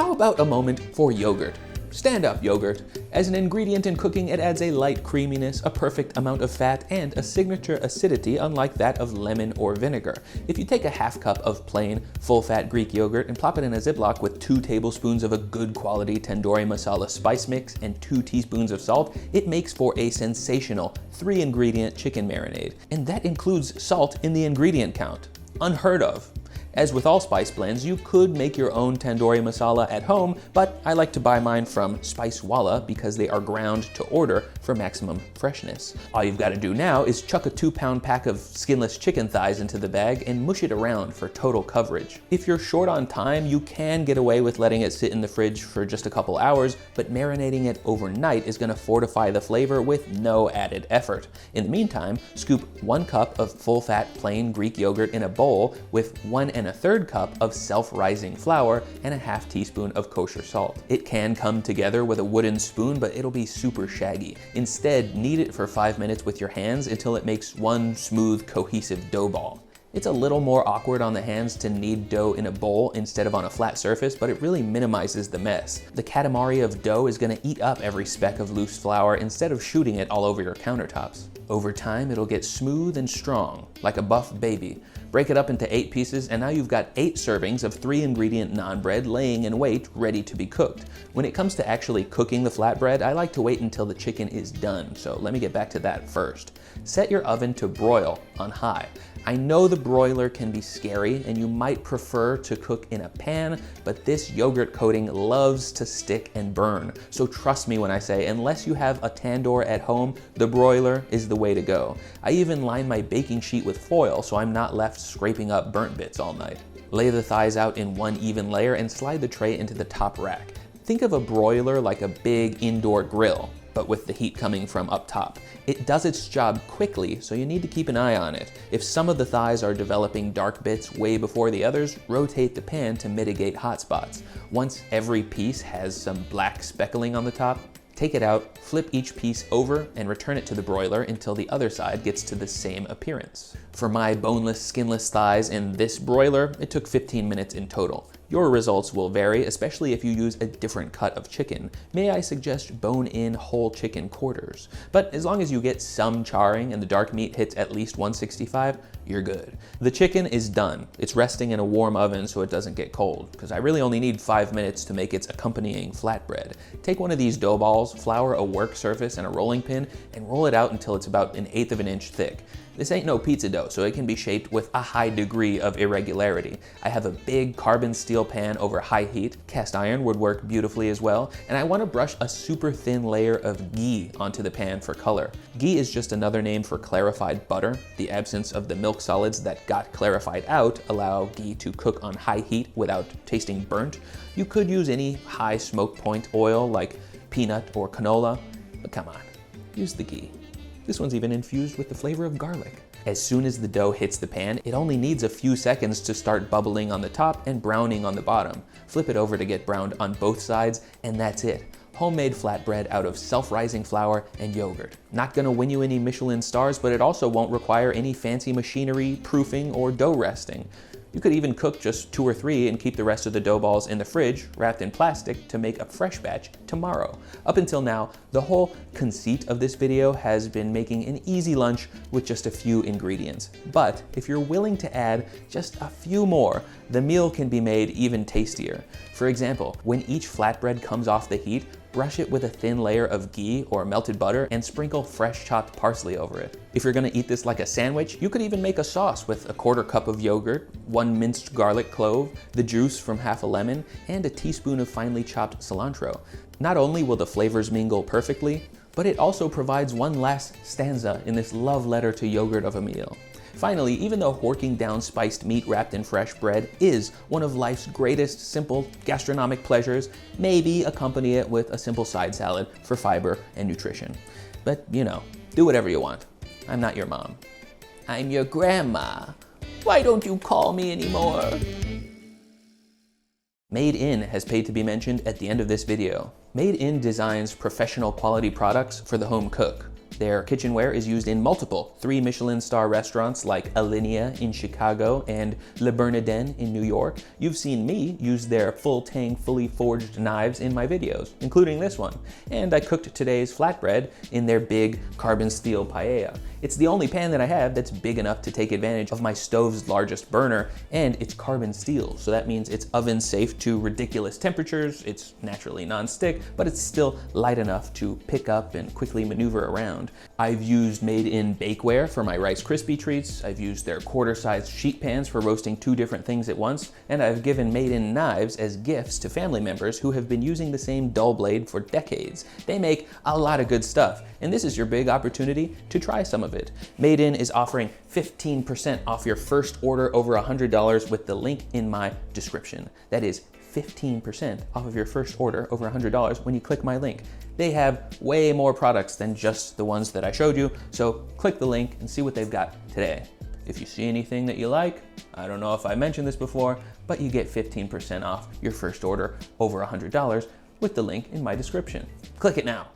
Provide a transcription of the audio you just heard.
how about a moment for yogurt? Stand-up yogurt. As an ingredient in cooking, it adds a light creaminess, a perfect amount of fat, and a signature acidity unlike that of lemon or vinegar. If you take a half cup of plain, full-fat Greek yogurt and plop it in a Ziploc with 2 tablespoons of a good quality tandoori masala spice mix and 2 teaspoons of salt, it makes for a sensational 3-ingredient chicken marinade. And that includes salt in the ingredient count. Unheard of. As with all spice blends, you could make your own tandoori masala at home, but I like to buy mine from Spicewalla because they are ground to order for maximum freshness. All you've got to do now is chuck a 2-pound pack of skinless chicken thighs into the bag and mush it around for total coverage. If you're short on time, you can get away with letting it sit in the fridge for just a couple hours, but marinating it overnight is going to fortify the flavor with no added effort. In the meantime, scoop 1 cup of full-fat plain Greek yogurt in a bowl with 1 1/3 cup of self-rising flour and a ½ teaspoon of kosher salt. It can come together with a wooden spoon, but it'll be super shaggy. Instead, knead it for 5 minutes with your hands until it makes one smooth, cohesive dough ball. It's a little more awkward on the hands to knead dough in a bowl instead of on a flat surface, but it really minimizes the mess. The katamari of dough is going to eat up every speck of loose flour instead of shooting it all over your countertops. Over time, it'll get smooth and strong, like a buff baby. Break it up into 8 pieces, and now you've got 8 servings of 3-ingredient naan bread laying in wait, ready to be cooked. When it comes to actually cooking the flatbread, I like to wait until the chicken is done, so let me get back to that first. Set your oven to broil on high. I know the broiler can be scary and you might prefer to cook in a pan, but this yogurt coating loves to stick and burn. So trust me when I say, unless you have a tandoor at home, the broiler is the way to go. I even line my baking sheet with foil so I'm not left scraping up burnt bits all night. Lay the thighs out in one even layer and slide the tray into the top rack. Think of a broiler like a big indoor grill, but with the heat coming from up top. It does its job quickly, so you need to keep an eye on it. If some of the thighs are developing dark bits way before the others, rotate the pan to mitigate hot spots. Once every piece has some black speckling on the top, take it out, flip each piece over, and return it to the broiler until the other side gets to the same appearance. For my boneless, skinless thighs in this broiler, it took 15 minutes in total. Your results will vary, especially if you use a different cut of chicken. May I suggest bone-in whole chicken quarters? But as long as you get some charring and the dark meat hits at least 165, you're good. The chicken is done. It's resting in a warm oven so it doesn't get cold, because I really only need 5 minutes to make its accompanying flatbread. Take one of these dough balls, flour a work surface and a rolling pin, and roll it out until it's about 1/8 of an inch thick. This ain't no pizza dough, so it can be shaped with a high degree of irregularity. I have a big carbon steel pan over high heat. Cast iron would work beautifully as well. And I want to brush a super thin layer of ghee onto the pan for color. Ghee is just another name for clarified butter. The absence of the milk solids that got clarified out allow ghee to cook on high heat without tasting burnt. You could use any high smoke point oil like peanut or canola, but come on, use the ghee. This one's even infused with the flavor of garlic. As soon as the dough hits the pan, it only needs a few seconds to start bubbling on the top and browning on the bottom. Flip it over to get browned on both sides, and that's it. Homemade flatbread out of self-rising flour and yogurt. Not gonna win you any Michelin stars, but it also won't require any fancy machinery, proofing, or dough resting. You could even cook just 2 or 3 and keep the rest of the dough balls in the fridge, wrapped in plastic, to make a fresh batch tomorrow. Up until now, the whole conceit of this video has been making an easy lunch with just a few ingredients. But if you're willing to add just a few more, the meal can be made even tastier. For example, when each flatbread comes off the heat, brush it with a thin layer of ghee or melted butter and sprinkle fresh chopped parsley over it. If you're gonna eat this like a sandwich, you could even make a sauce with a 1/4 cup of yogurt, 1 minced garlic clove, the juice from half a lemon, and a teaspoon of finely chopped cilantro. Not only will the flavors mingle perfectly, but it also provides one last stanza in this love letter to yogurt of a meal. Finally, even though horking down spiced meat wrapped in fresh bread is one of life's greatest simple gastronomic pleasures, maybe accompany it with a simple side salad for fiber and nutrition. But you know, do whatever you want. I'm not your mom. I'm your grandma. Why don't you call me anymore? Made In has paid to be mentioned at the end of this video. Made In designs professional quality products for the home cook. Their kitchenware is used in multiple 3 Michelin star restaurants like Alinea in Chicago and Le Bernardin in New York. You've seen me use their full tang, fully forged knives in my videos, including this one. And I cooked today's flatbread in their big carbon steel paella. It's the only pan that I have that's big enough to take advantage of my stove's largest burner, and it's carbon steel, so that means it's oven safe to ridiculous temperatures. It's naturally non-stick, but it's still light enough to pick up and quickly maneuver around. I've used made-in bakeware for my Rice Krispie treats. I've used their quarter-sized sheet pans for roasting 2 different things at once, and I've given made-in knives as gifts to family members who have been using the same dull blade for decades. They make a lot of good stuff, and this is your big opportunity to try some of it. Made In is offering 15% off your first order over $100 with the link in my description. That is 15% off of your first order over $100 when you click my link. They have way more products than just the ones that I showed you, so click the link and see what they've got today. If you see anything that you like, I don't know if I mentioned this before, but you get 15% off your first order over $100 with the link in my description. Click it now.